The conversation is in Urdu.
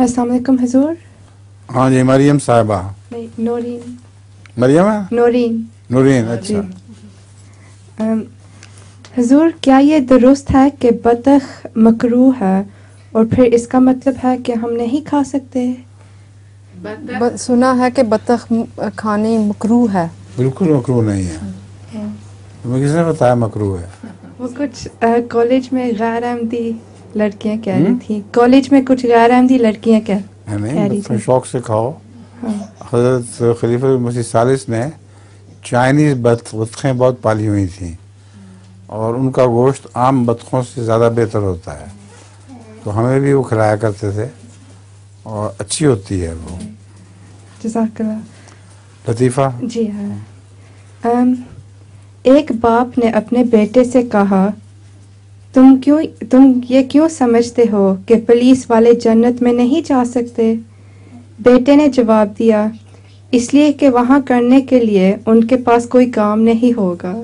السلام علیکم حضور. ہاں جی مریم صاحبہ. نہیں نورین. مریم ہے؟ نورین. نورین. اچھا. حضور کیا یہ درست ہے کہ بطخ مکروہ ہے اور پھر اس کا مطلب ہے کہ ہم نہیں کھا سکتے؟ سنا ہے کہ بطخ کھانی مکروہ ہے. بالکل مکروہ نہیں ہے. تمہیں کس نے بتایا مکروہ ہے؟ وہ کچھ کالج میں غیر احمدی لڑکیاں کہہ رہی تھیں. کالج میں کچھ غیر احمدی لڑکیاں کہہ رہی تھیں. شوق سے کھاؤ. حضرت خلیفہ مسیح ثالث نے چائنیز بطخیں بہت پالی ہوئی تھیں اور ان کا گوشت عام بطخوں سے زیادہ بہتر ہوتا ہے، تو ہمیں بھی وہ کھلایا کرتے تھے اور اچھی ہوتی ہے وہ. جزاک اللہ. لطیفہ. جی ہاں. ایک باپ نے اپنے بیٹے سے کہا تم یہ کیوں سمجھتے ہو کہ پولیس والے جنت میں نہیں جا سکتے؟ بیٹے نے جواب دیا اس لیے کہ وہاں کرنے کے لیے ان کے پاس کوئی کام نہیں ہوگا.